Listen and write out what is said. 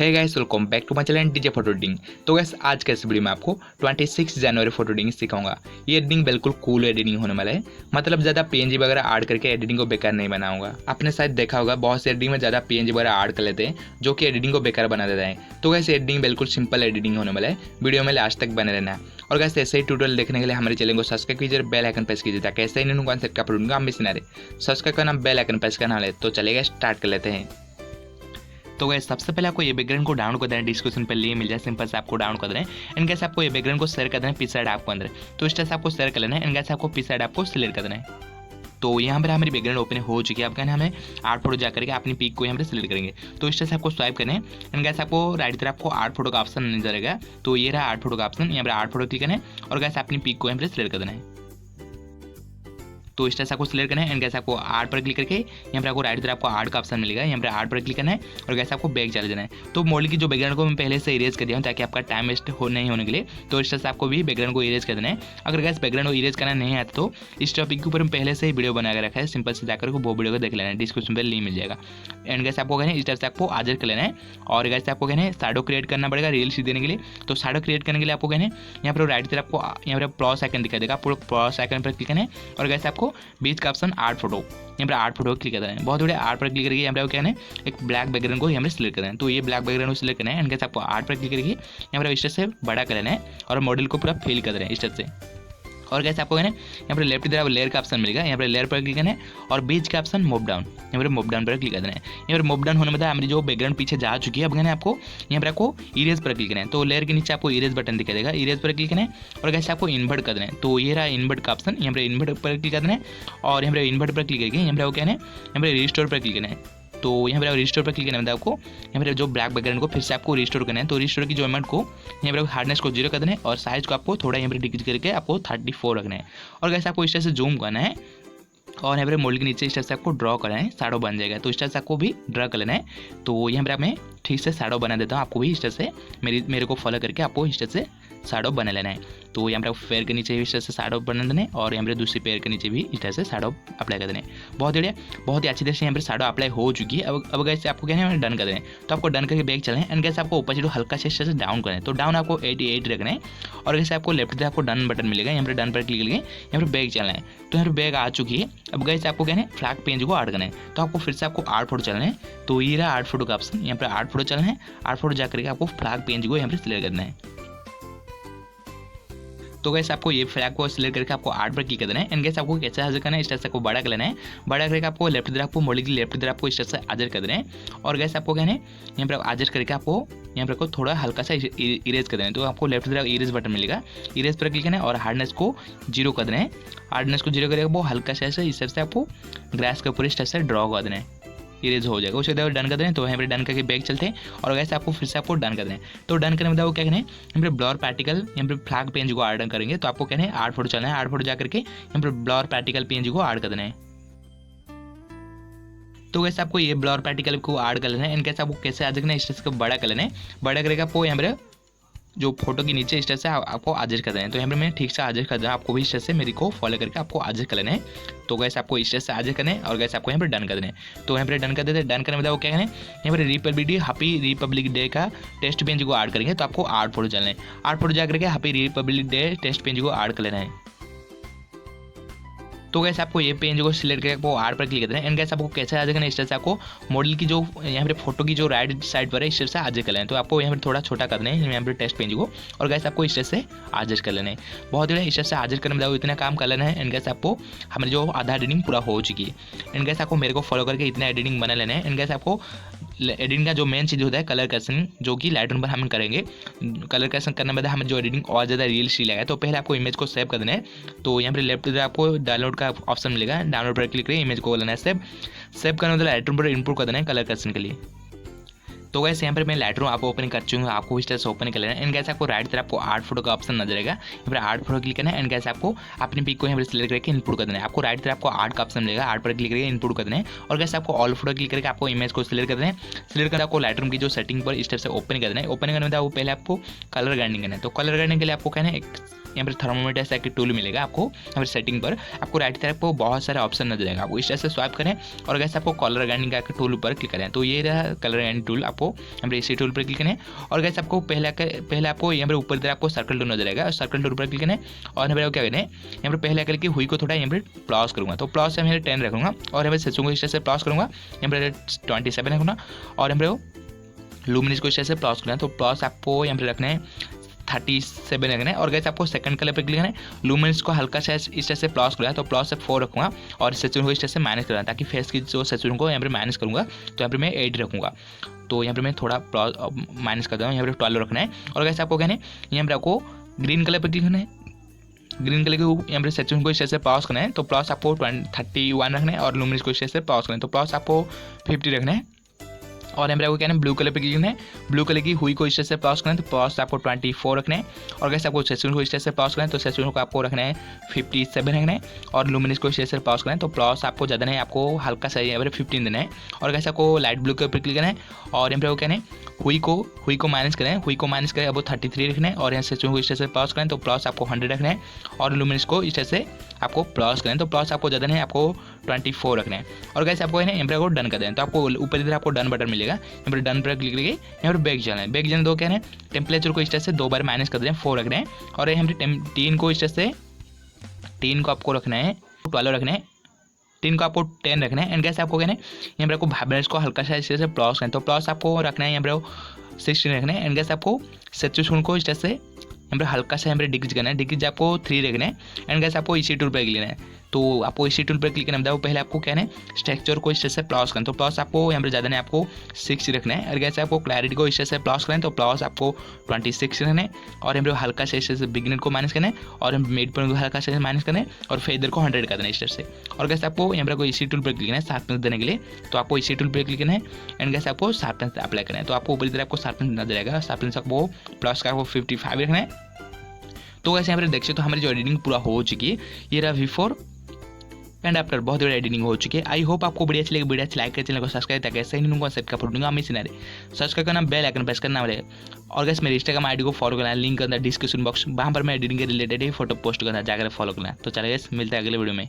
Hey guys, welcome back to my channel DJ photo editing. तो guys आज के इस वीडियो में आपको 26 जनवरी फोटो एडिटिंग सिखाऊंगा। ये एडिटिंग बिल्कुल कूल एडिटिंग होने वाला है। मतलब ज़्यादा पीएनजी वगैरह ऐड करके एडिटिंग को बेकार नहीं बनाऊंगा। आपने शायद देखा होगा बहुत से एडिटिंग में ज़्यादा पीएनजी वगैरह ऐड कर लेते हैं जो कि एडिटिंग को बेकार बना देता है। तो गाइस एडिटिंग बिल्कुल सिंपल एडिटिंग होने वाला है। वीडियो में लास्ट तक बने रहना है। और गाइस ऐसे ही ट्यूटोरियल देखने के लिए हमारे चैनल को सब्सक्राइब कीजिए, बेल आइकन प्रेस कीजिए ताकि ऐसे ही न्यू कॉन्सेप्ट का अपलोड आप मिस ना रहे। सब्सक्राइब करना, बेल आइकन प्रेस करना है। तो चलेगा, स्टार्ट कर लेते हैं। तो गाइस सबसे पहले आपको ये बैकग्राउंड को डाउनलोड कर देना है। डिस्क्रिप्शन पर लिंक मिल जाए, सिंपल से आपको डाउनलोड कर देना है। एंड गाइस आपको ये बैकग्राउंड को शेयर कर देना है PicsArt ऐप के अंदर। तो इस तरह से आपको शेयर कर लेना है। एंड गाइस आपको PicsArt ऐप को सिलेक्ट कर देना है। तो यहाँ पर हमारी बैकग्राउंड ओपन हो चुकी है। आप कहना हमें आर्ट फोटो जाकर के अपनी पिक को यहाँ पर सिलेक्ट करेंगे। तो इस तरह से आपको स्वाइप करना है। एंड गाइस आपको राइट तरफ आपको आर्ट फोटो का ऑप्शन नजर आएगा। तो ये रहा आर्ट फोटो का ऑप्शन, यहाँ पर आर्ट फोटो क्लिक करना है और गाइस अपनी पिक को यहाँ पर सिलेक्ट कर देना है। तो इस तरह से आपको सिलेक्ट करना है। एंड गैस आपको आर्ट पर क्लिक करके यहाँ पर आपको राइट तरफ आपको आर्ट का ऑप्शन मिलेगा। यहाँ पर आर्ट पर क्लिक करना है और गैस आपको बैक चले जाना है। तो मॉडल की जो बैकग्राउंड को मैं पहले से इरेज कर दिया हूँ ताकि आपका टाइम वेस्ट नहीं होने के लिए। तो इस तरह से आपको भी बैकग्राउंड को इरेज कर देना है। अगर गैस बैकग्राउंड को इरेज करना नहीं आता तो इस टॉपिक के ऊपर पहले से ही वीडियो बना के रखा है, सिंपल से जाकर वो वीडियो को देख लेना है, डिस्क्रिप्शन पर लिंक मिल जाएगा। एंड गैस आपको कहना है इस तरह से आपको आजर कर लेना है। और गैस आपको कहना है शैडो क्रिएट करना पड़ेगा रील्स देने के लिए। तो शैडो क्रिएट करने के लिए आपको कहना है यहाँ पर राइट तरफ आपको यहाँ पर प्लस आइकन दिखाई देगा, प्लस आइकन पर क्लिक करना है और गैस आपको बीच का ऑप्शन आर्ट फोटो, यहाँ पर आर्ट फोटो क्लिक करना है। बहुत बड़े आर्ट पर क्लिक करके यहाँ पर क्या है एक ब्लैक बैकग्राउंड को यहाँ पर सिलेक्ट करना है। तो ये ब्लैक बैकग्राउंड को सिलेक्ट करना है। एंड गैस आपको आर्ट पर क्लिक करके यहाँ पर इस तरह से बड़ा कर लेना है और मॉडल को पूरा फिल कर देना है इस तरह से। और कैसे आपको है ना यहाँ पर लेफ्ट तरफ लेयर का ऑप्शन मिलेगा, यहाँ पर लेयर पर क्लिक करना है और बीच का ऑप्शन मूव डाउन, यहाँ पर मूव डाउन पर क्लिक करना है। यहाँ पर मूव डाउन होने में हमारी जो बैकग्राउंड पीछे जा चुकी है, अब कहना है आपको यहाँ पर आपको इरेज पर क्लिक करना है। तो लेयर के नीचे आपको इरेज बटन दिखाई देगा, इरेज पर क्लिक करना है और कैसे आपको इन्वर्ट कर देना है। तो ये रहा इन्वर्ट का ऑप्शन, यहाँ पर इन्वर्ट पर क्लिक करना है और यहाँ पर इन्वर्ट पर क्लिक करके यहाँ पर क्या है यहाँ पर रिस्टोर पर क्लिक करना है। तो यहाँ पर रिस्टोर पर क्लिक करना है। आपको यहाँ पर जो ब्लैक बैकग्राउंड को फिर से आपको रिस्टोर करना है। तो रिस्टोर की जो अमाउंट को यहाँ पर हार्डनेस को 0 कर देना है और साइज को आपको थोड़ा यहाँ पर डिक्रीज करके आपको 34 रखना है। और कैसे आपको इस तरह से जूम करना है और यहाँ पर मॉडल के नीचे इस तरह से आपको ड्रॉ करना है, शैडो बन जाएगा। तो इस तरह से आपको भी ड्रॉ कर लेना है। तो यहाँ पर मैं ठीक से शैडो बना देता हूँ, आपको भी इस तरह से मेरे को फॉलो करके आपको इस तरह से शैडो बना लेना है। तो यहाँ पर पैर के नीचे भी इस तरह से शैडो बना देना है और यहाँ पर दूसरी पैर के नीचे भी इस तरह से शैडो अप्लाई कर देना है। बहुत बढ़िया, बहुत ही अच्छी तरह से यहाँ पर शैडो अप्लाई हो चुकी है। अब गैस आपको क्या है डन कर देना है। तो आपको डन करके बैक चलना है। एंड गैस आपको ऊपर से हल्का से इस तरह से डाउन करना है। तो डाउन आपको 88 रखना है और जैसे आपको लेफ्ट तरफ आपको डन बटन मिलेगा, यहाँ पर डन पर क्लिक करके यहाँ पर बैक चलना है। तो यहाँ पर बैक आ चुकी है। अब गैस आपको क्या है फ्लैग पेज को ऐड करना है। तो आपको फिर से आपको आर्ट फोटो चलना है। तो ये रहा आर्ट फोटो का ऑप्शन, यहाँ पर आर्ट फोटो चलना है। आर्ट फोटो जाकर के आपको फ्लैग पेज को यहाँ पर सिलेक्ट करना है। तो गैस आपको ये फ्लैग को सिलेक्ट करके आपको आर्ट पर क्लिक कर देना है। एंड गैस आपको कैसे हाजिर करना है, इस तरह से आपको बड़ा कर लेना है। बड़ा करके आपको लेफ्ट तरफ आपको मॉडल की लेफ्ट तरफ आपको इस तरह से हाजिर कर देना है। और गैस आपको कहना है यहाँ पर हाजिर करके आपको यहाँ पर थोड़ा हल्का सा इरेज कर देना है। तो आपको लेफ्ट तरफ इरेज बटन मिलेगा, इरेज पर क्लिक करना है और हार्डनेस को 0 कर देना है। हार्डनेस को 0 करके वो हल्का सा ऐसे इस तरह से आपको ग्रास के ऊपर इस तरह से ड्रॉ कर देना है, इरेज हो जाएगा। उसके बाद डन कर दें। तो यहाँ पर डन करके बैक चलते हैं और वैसे आपको फिर से आपको डन कर दें। तो डन करने में वो क्या कहना है यहाँ पर ब्लर पार्टिकल, यहाँ पर फ्लैग पेज को ऐड करेंगे। तो आपको कहना है आर्ट फोटो चलना है। आर्ट फोटो जाकर के यहाँ पर ब्लर पार्टिकल पेज को ऐड कर देना है। तो वैसे आपको ये ब्लर पार्टिकल को ऐड कर लेना है। इनके आपको कैसे आ करना है, इस तरह से बड़ा कर लेना है। बड़ा करके आपको यहाँ पर जो फोटो के नीचे इस तरह से आपको हाजिर कर देना है। तो यहाँ पर मैं ठीक से हाजिर कर देना, आपको भी इस तरह से मेरे को फॉलो करके आपको हाजिर कर लेना है। तो गैस आपको इस तरह से हाजिर करना है और गैस आपको यहाँ पर डन कर देना है। तो यहाँ पर डन कर देते हैं। डन करने में वो क्या कहना है यहाँ पर हैप्पी रिपब्लिक डे का टेस्ट पेज को ऐड करेंगे। तो आपको आर्ट फोटो चलना है। आर्ट फोटो जाकर के happy Republic Day test page को ऐड कर लेना है। तो गैस आपको ये पेज को सिलेक्ट करके आपको आर्ट पर क्लिक करना है। एंड गैस आपको कैसे आ जाएगा इस तरह से आपको मॉडल की जो यहाँ पर फोटो की जो राइट साइड पर है इस तरह से आजर कर लेना है। तो आपको यहाँ पर थोड़ा छोटा कर देना है यहाँ पर टेस्ट पेज को और गैस आपको इस तरह से आजर कर लेना है। बहुत ही इस तरह से आजर करने में इतना काम कर लेना है। एंड गैस आपको हमारी जो आधा एडिटिंग पूरा हो चुकी है। एंड गैस आपको मेरे को फॉलो करके इतना एडिटिंग बना लेना है। एंड गैस आपको एडिटिंग का जो मेन चीज़ होता है कलर करेक्शन, जो कि लाइटरूम पर हम करेंगे। कलर करेक्शन करने में हमें जो एडिटिंग और ज़्यादा रियलिस्टिक लगा है। तो पहले आपको इमेज को सेव कर देना है। तो यहाँ पर लेफ्ट तरफ आपको डाउनलोड का ऑप्शन मिलेगा, डाउनलोड पर क्लिक करिए, इमेज को लेना है सेव करने में लाइटरूम पर इनपुट कर देना है कलर करेक्शन के लिए। तो गैस यहाँ पर मैं लाइटरूम आपको ओपन कर चुका हूँ, आपको इस तरह से ओपन कर लेना है। एंड गैस आपको राइट तरफ आपको आर्ट फोटो का ऑप्शन नजर आएगा, यहाँ पर आर्ट फोटो क्लिक करना है। एंड गैस आपको अपनी पिक को यहाँ पर सिलेक्ट करके इनपुट कर देना है। आपको राइट तरफ आपको आर्ट का ऑप्शन मिलेगा, आर्ट पर क्लिक करके इनपुट कर देना है। और गैस आपको ऑल फोटो क्लिक करके आपको इमेज को सिलेक्ट कर देना है। सिलेक्ट करके आपको लाइटरूम की जो सेटिंग पर इस तरह से ओपन कर देना है। ओपन करने में वो पहले आपको कलर ग्राइंडिंग करना है। तो कलर ग्राइंडिंग के लिए आपको कहना है यहाँ पर थर्मोमीटर ऐसा एक टूल मिलेगा आपको यहाँ पर सेटिंग पर। आपको राइट तरफ को बहुत सारे ऑप्शन नजर आएगा, आपको इस तरह से स्वाइप करें और गैस आपको कलर ग्राइंडिंग का टूल पर क्लिक करें। तो ये रहा कलर ग्राइंडिंग टूल, आपको आपको यहाँ पर इसी टूल पर क्लिक करना है। और गैस आपको पहले आपको यहाँ पर ऊपर इधर आपको सर्कल टूल नजर आएगा, सर्कल टूल पर क्लिक करना है। और यहाँ पर क्या करना है, यहाँ पर पहले आकर के हुई को थोड़ा यहाँ पर प्लस करूँगा, तो प्लस से मैं 10 रखूँगा। और यहाँ पर सेचुंग को इस तरह से प्लस करूँगा, यहाँ पर 27 रखूँगा। और यहाँ पर लुमिनस को इस तरह से प्लस करना है, तो प्लस आपको यहाँ पर रखना है 37 रखना है। और गैस आपको सेकंड कलर पर क्लिक करना है, लुमिनस को हल्का सा इस तरह से प्लस करना है, तो प्लस से 4 रखूँगा। और सेचुरेशन को इस तरह से माइनस करना है, ताकि फेस की जो सेचुरेशन को यहाँ पर माइनस करूँगा, तो यहाँ पर मैं 8 रखूँगा। तो यहाँ पर मैं थोड़ा प्लस माइनस कर दूँगा, यहाँ पर 12 रखना है। और गैस आपको कहना है यहाँ पर आपको ग्रीन कलर पर क्लिक करना है, ग्रीन कलर के यहाँ पर सेचुरेशन को इस तरह से प्लस करना है, तो प्लस आपको 31 रखना है। और लुमिनस को इस तरह से प्लस करना है, तो प्लस आपको 50 रखना है। और यहाँ पर आपको क्या है ब्लू कलर पे क्लिक करना है, ब्लू कलर की हुई को इस तरह से प्लस करना है, तो प्लस आपको 24 रखना है। और गैस आपको सेचुरेशन को इस तरह से प्लस करना है, तो सेचुरेशन को आपको रखना है 57 रखना है। और लुमिनस को इस तरह से प्लस करना है, तो प्लस आपको ज़्यादा नहीं, आपको हल्का सा यहाँ पर 15 देना है। और गैस आपको लाइट ब्लू कलर पर क्लिक करना है। और यहाँ पर क्या है हुई को माइनस करें, हुई को माइनस करें, अब 33 रखना है। और यहाँ सेचुरेशन को इस तरह से प्लस करें, तो प्लस आपको 100 रखना है। और लुमिनस को इस तरह से आपको प्लस करें, तो प्लस आपको ज़्यादा नहीं, आपको 24 रखना है। और गैस आपको है ना यहाँ पर डन कर दें, तो आपको ऊपर इधर आपको डन बटन मिलेगा, यहाँ पर डन पर क्लिक करके यहाँ पर बैक जाना है। बैक जाने दो क्या है टेम्परेचर को इस तरह से 2 बार माइनस कर दें, 4 रखना है। और यहाँ पर 3 को इस तरह से 3 को आपको रखना है 12 रखना है, 3 को आपको 10 रखना है। एंड गैस आपको कहना है यहाँ पर आपको वाइब्रेंस को हल्का सा इस तरह से प्लस करना है, तो प्लस आपको रखना है यहाँ पर 16 रखना है। एंड गैस आपको सेचुरेशन को इस तरह से यहाँ पर हल्का सा यहाँ पर डिक्रीज करना है, डिक्रीज आपको 3 रखना है। एंड गैस आपको इसी टूल पर क्लिक करना है, तो आपको इसी टूल पर क्लिक करना है। पहले आपको क्या है स्ट्रक्चर को इस तरह से प्लस करना, तो प्लस आपको यहाँ पर ज़्यादा नहीं, आपको 6 रखना है। और गैस आपको क्लैरिटी को इस तरह से प्लस करना है, तो प्लस आपको 26 रखना है। और यहाँ पर हल्का से इस तरह से बिगिनर को माइनस करना है, और मिड पॉइंट को हल्का से माइनस करना है, और फेदर को 100 कर देना है इस तरह से। और गैस आपको यहाँ पर कोई इसी टूल पर क्लिक करना है शार्पनेस देने के लिए, तो आपको इसी टूल पर क्लिक करना है। एंड गैस आपको शार्पनेस अप्लाई करना है, तो आपको ऊपर इधर आपको शार्पनेस नजर आएगा, शार्पनेस आपको प्लस का आपको 55 रखना है। तो वैसे यहाँ पर देखिए तो हमारी जो एडिटिंग पूरा हो चुकी है, ये रहा बिफोर एंड आफ्टर, बहुत बड़ी एडिटिंग हो चुकी है। आई होप आपको बढ़िया चलेगी, वीडियो अच्छा लाइक कर, चैनल को सब्सक्राइब, ताकि ऐसे ही नहीं कॉन्सेप्ट का फोटो हमें सिना रहे। सब्सक्राइब करना, बेल आइकन प्रेस करना पड़ेगा। और गैस मेरे इंस्टाग्राम आईडी को फॉलो करना, लिंक करना डिस्क्रिप्शन बॉक्स, वहाँ पर मैं एडिटिंग के रिलेटेड ही फोटो पोस्ट करना, जाकर फॉलो करना। तो चलिए मिलते हैं अगले वीडियो में।